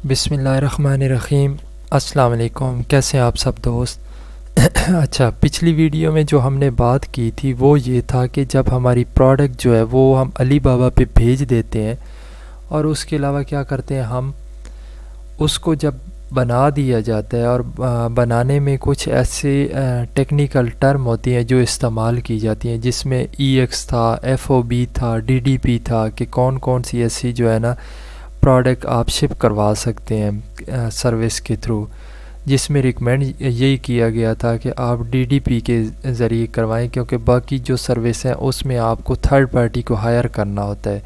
بسم اللہ الرحمن الرحیم۔ السلام علیکم، کیسے ہیں آپ سب دوست؟ اچھا، پچھلی ویڈیو میں جو ہم نے بات کی تھی وہ یہ تھا کہ جب ہماری پروڈکٹ جو ہے وہ ہم علی بابا پہ بھیج دیتے ہیں اور اس کے علاوہ کیا کرتے ہیں، ہم اس کو جب بنا دیا جاتا ہے اور بنانے میں کچھ ایسے ٹیکنیکل ٹرم ہوتی ہیں جو استعمال کی جاتی ہیں، جس میں ای ایکس تھا، ایف او بی تھا، ڈی ڈی پی تھا، کہ کون کون سی ایسی جو ہے نا پروڈکٹ آپ شپ کروا سکتے ہیں سروس کے تھرو، جس میں ریکمینڈ یہی کیا گیا تھا کہ آپ ڈی ڈی پی کے ذریعے کروائیں، کیونکہ باقی جو سروس ہیں اس میں آپ کو تھرڈ پارٹی کو ہائر کرنا ہوتا ہے،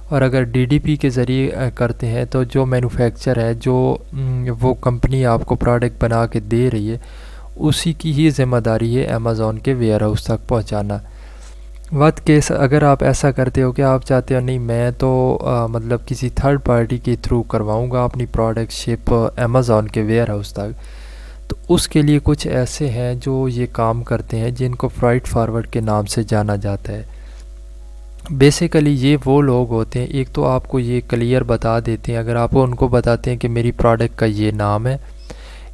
اور اگر ڈی ڈی پی کے ذریعے کرتے ہیں تو جو مینوفیکچر ہے، جو وہ کمپنی آپ کو پروڈکٹ بنا کے دے رہی ہے، اسی کی ہی ذمہ داری ہے امیزون کے ویئر ہاؤس تک پہنچانا۔ وقت کے اگر آپ ایسا کرتے ہو کہ آپ چاہتے ہو نہیں میں تو مطلب کسی تھرڈ پارٹی کے تھرو کرواؤں گا اپنی پروڈکٹ شپ امیزون کے ویئر ہاؤس تک، تو اس کے لیے کچھ ایسے ہیں جو یہ کام کرتے ہیں جن کو فرائٹ فارورڈ کے نام سے جانا جاتا ہے۔ بیسیکلی یہ وہ لوگ ہوتے ہیں، ایک تو آپ کو یہ کلیئر بتا دیتے ہیں، اگر آپ ان کو بتاتے ہیں کہ میری پروڈکٹ کا یہ نام ہے،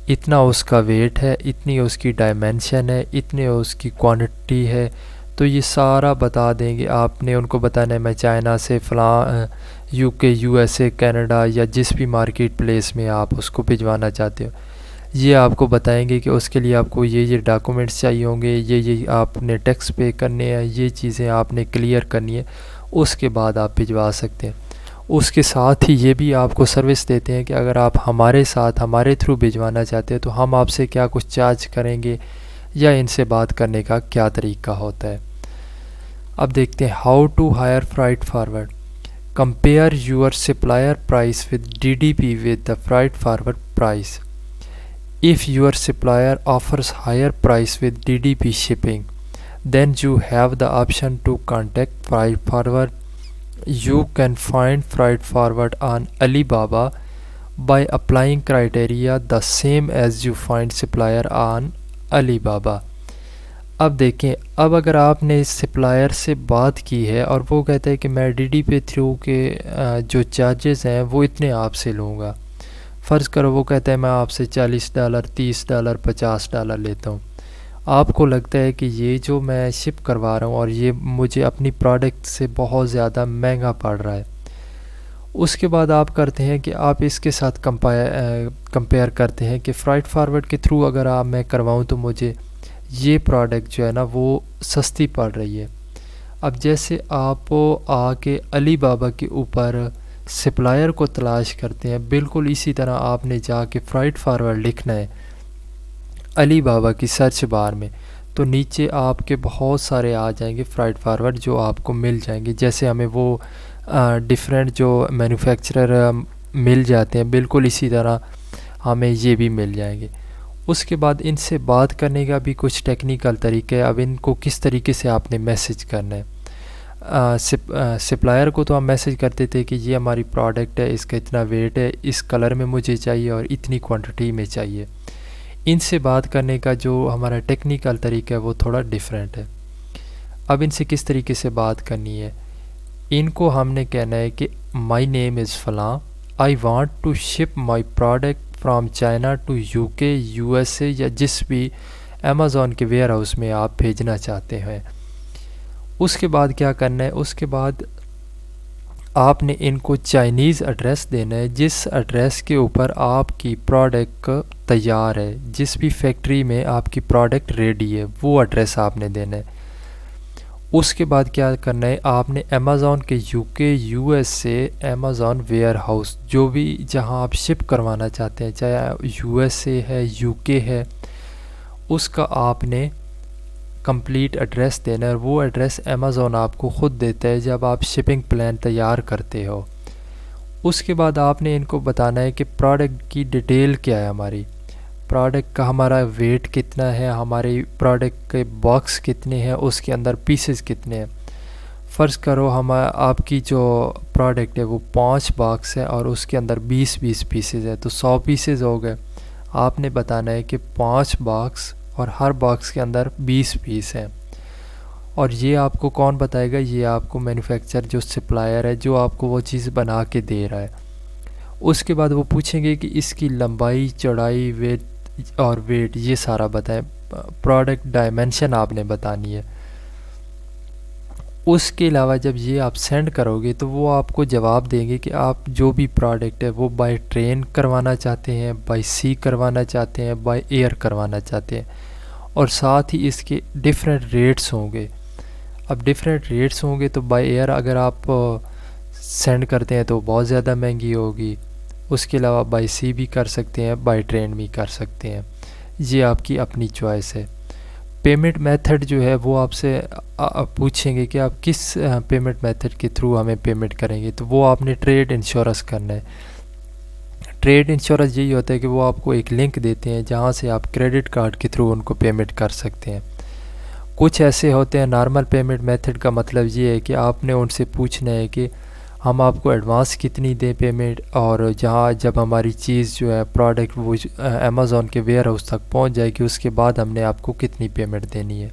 اتنا اس کا ویٹ ہے، اتنی اس کی ڈائمینشن ہے، اتنی اس کی کوانٹٹی ہے، تو یہ سارا بتا دیں گے۔ آپ نے ان کو بتانا ہے میں چائنا سے فلاں یو کے، یو ایس اے، کینیڈا یا جس بھی مارکیٹ پلیس میں آپ اس کو بھجوانا چاہتے ہو، یہ آپ کو بتائیں گے کہ اس کے لیے آپ کو یہ ڈاکومنٹس چاہیے ہوں گے، یہ آپ نے ٹیکس پے کرنے ہیں، یہ چیزیں آپ نے کلیئر کرنی ہے، اس کے بعد آپ بھجوا سکتے ہیں۔ اس کے ساتھ ہی یہ بھی آپ کو سروس دیتے ہیں کہ اگر آپ ہمارے ساتھ ہمارے تھرو بھجوانا چاہتے ہیں تو ہم آپ سے کیا کچھ چارج کریں گے یا ان سے بات کرنے کا کیا طریقہ ہوتا ہے۔ اب دیکھتے ہیں how to hire freight forward. Compare your supplier price with D D P with the freight forward price. If your supplier offers higher price with DDP shipping, then you have the option to contact Freight Forward. You can find Freight Forward on Alibaba by applying criteria the same as you find supplier on Alibaba. اب دیکھیں، اب اگر آپ نے supplier سے بات کی ہے اور وہ کہتا ہے کہ میں ڈی ڈی پی تھرو کے جو چارجز ہیں وہ اتنے آپ سے لوں گا، فرض کرو وہ کہتا ہے میں آپ سے $40، $30، $50 لیتا ہوں، آپ کو لگتا ہے کہ یہ جو میں شپ کروا رہا ہوں اور یہ مجھے اپنی پروڈکٹ سے بہت زیادہ مہنگا پڑ رہا ہے، اس کے بعد آپ کرتے ہیں کہ آپ اس کے ساتھ کمپیئر کرتے ہیں کہ فرائٹ فارورڈ کے تھرو اگر آپ میں کرواؤں تو مجھے یہ پروڈکٹ جو ہے نا وہ سستی پڑ رہی ہے۔ اب جیسے آپ آ کے علی بابا کے اوپر سپلائر کو تلاش کرتے ہیں، بالکل اسی طرح آپ نے جا کے فرائٹ فارورڈ لکھنا ہے علی بابا کی سرچ بار میں، تو نیچے آپ کے بہت سارے آ جائیں گے فرائٹ فارورڈ جو آپ کو مل جائیں گے، جیسے ہمیں وہ ڈیفرنٹ جو مینوفیکچرر مل جاتے ہیں، بالکل اسی طرح ہمیں یہ بھی مل جائیں گے۔ اس کے بعد ان سے بات کرنے کا بھی کچھ ٹیکنیکل طریقہ ہے۔ اب ان کو کس طریقے سے آپ نے میسج کرنا ہے، سپلائر کو تو ہم میسج کرتے تھے کہ یہ ہماری پروڈکٹ ہے، اس کا اتنا ویٹ ہے، اس کلر میں مجھے چاہیے اور اتنی کوانٹٹی میں چاہیے۔ ان سے بات کرنے کا جو ہمارا ٹیکنیکل طریقہ ہے وہ تھوڑا ڈیفرنٹ ہے۔ اب ان سے کس طریقے سے بات کرنی ہے، ان کو ہم نے کہنا ہے کہ مائی نیم از فلاں، I want to ship my product from China to UK, USA یا جس بھی امیزون کے ویئر ہاؤس میں آپ بھیجنا چاہتے ہیں۔ اس کے بعد کیا کرنا ہے، اس کے بعد آپ نے ان کو چائنیز ایڈریس دینا ہے، جس ایڈریس کے اوپر آپ کی پروڈکٹ تیار ہے، جس بھی فیکٹری میں آپ کی پروڈکٹ ریڈی ہے وہ ایڈریس آپ نے دینا ہے۔ اس کے بعد کیا کرنا ہے، آپ نے امیزون کے یو کے، U S A Amazon where house جو بھی جہاں آپ شپ کروانا چاہتے ہیں، چاہے یو ایس اے ہے، یو کے ہے، اس کا آپ نے کمپلیٹ ایڈریس دینا ہے، اور وہ ایڈریس امیزون آپ کو خود دیتا ہے جب آپ شپنگ پلان تیار کرتے ہو۔ اس کے بعد آپ نے ان کو بتانا ہے کہ پروڈکٹ کی ڈیٹیل کیا ہے، ہماری پروڈکٹ کا ہمارا ویٹ کتنا ہے، ہماری پروڈکٹ کے باکس کتنے ہیں، اس کے اندر پیسز کتنے ہیں۔ فرض کرو آپ کی جو پروڈکٹ ہے وہ 5 باکس ہے اور اس کے اندر 20 پیسز ہے، تو 100 پیسز ہو گئے۔ آپ نے بتانا ہے کہ 5 باکس اور ہر باکس کے اندر 20 پیس ہیں، اور یہ آپ کو کون بتائے گا، یہ آپ کو مینوفیکچر جو سپلائر ہے جو آپ کو وہ چیز بنا کے دے رہا ہے، اس کے بعد وہ پوچھیں گے کہ اس کی لمبائی، چوڑائی، ویٹ اور ویٹ یہ سارا بتائیں، پروڈکٹ ڈائمنشن آپ نے بتانی ہے۔ اس کے علاوہ جب یہ آپ سینڈ کرو گے تو وہ آپ کو جواب دیں گے کہ آپ جو بھی پروڈکٹ ہے وہ بائی ٹرین کروانا چاہتے ہیں، بائی سی کروانا چاہتے ہیں، بائی ایئر کروانا چاہتے ہیں، اور ساتھ ہی اس کے ڈیفرنٹ ریٹس ہوں گے۔ اب ڈیفرنٹ ریٹس ہوں گے تو بائی ایئر اگر آپ سینڈ کرتے ہیں تو بہت زیادہ مہنگی ہوگی، اس کے علاوہ بائی سی بھی کر سکتے ہیں، بائی ٹرین بھی کر سکتے ہیں، یہ آپ کی اپنی چوائس ہے۔ پیمنٹ میتھڈ جو ہے وہ آپ سے پوچھیں گے کہ آپ کس پیمنٹ میتھڈ کے تھرو ہمیں پیمنٹ کریں گے، تو وہ آپ نے ٹریڈ انشورنس کرنا ہے۔ ٹریڈ انشورنس یہی ہوتا ہے کہ وہ آپ کو ایک لنک دیتے ہیں جہاں سے آپ کریڈٹ کارڈ کے تھرو ان کو پیمنٹ کر سکتے ہیں۔ کچھ ایسے ہوتے ہیں نارمل پیمنٹ میتھڈ کا مطلب یہ ہے کہ آپ نے ان سے پوچھنا ہے کہ ہم آپ کو ایڈوانس کتنی دیں پیمنٹ، اور جہاں جب ہماری چیز جو ہے پروڈکٹ وہ امیزون کے ویئر ہاؤس تک پہنچ جائے گی اس کے بعد ہم نے آپ کو کتنی پیمنٹ دینی ہے۔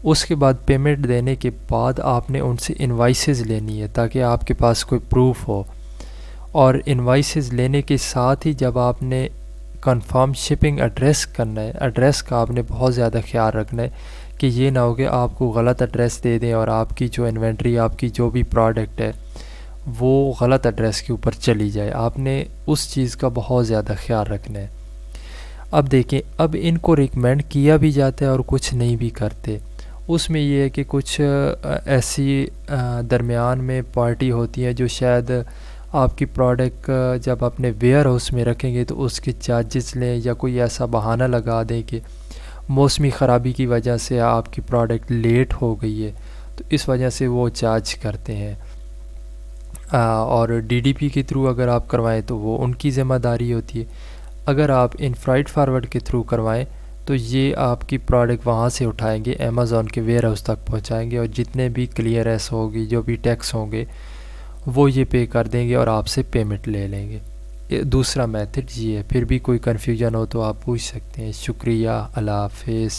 اس کے بعد پیمنٹ دینے کے بعد آپ نے ان سے انوائسز لینی ہے تاکہ آپ کے پاس کوئی پروف ہو، اور انوائسز لینے کے ساتھ ہی جب آپ نے کنفرم شپنگ ایڈریس کرنا ہے، ایڈریس کا آپ نے بہت زیادہ خیال رکھنا ہے کہ یہ نہ ہو کہ آپ کو غلط ایڈریس دے دیں اور آپ کی جو انوینٹری، آپ کی جو بھی پروڈکٹ ہے وہ غلط ایڈریس کے اوپر چلی جائے۔ آپ نے اس چیز کا بہت زیادہ خیال رکھنا ہے۔ اب دیکھیں، اب ان کو ریکمینڈ کیا بھی جاتا ہے اور کچھ نہیں بھی کرتے۔ اس میں یہ ہے کہ کچھ ایسی درمیان میں پارٹی ہوتی ہیں جو شاید آپ کی پروڈکٹ جب اپنے ویئر ہاؤس میں رکھیں گے تو اس کے چارجز لیں، یا کوئی ایسا بہانہ لگا دیں کہ موسمی خرابی کی وجہ سے آپ کی پروڈکٹ لیٹ ہو گئی ہے تو اس وجہ سے وہ چارج کرتے ہیں، اور ڈی ڈی پی کے تھرو اگر آپ کروائیں تو وہ ان کی ذمہ داری ہوتی ہے۔ اگر آپ ان فرائٹ فارورڈ کے تھرو کروائیں تو یہ آپ کی پروڈکٹ وہاں سے اٹھائیں گے، امیزون کے ویئر ہاؤس تک پہنچائیں گے، اور جتنے بھی کلیئرنس ہوگی، جو بھی ٹیکس ہوں گے وہ یہ پے کر دیں گے اور آپ سے پیمنٹ لے لیں گے۔ دوسرا میتھڈ یہ ہے۔ پھر بھی کوئی کنفیوژن ہو تو آپ پوچھ سکتے ہیں۔ شکریہ، اللہ حافظ۔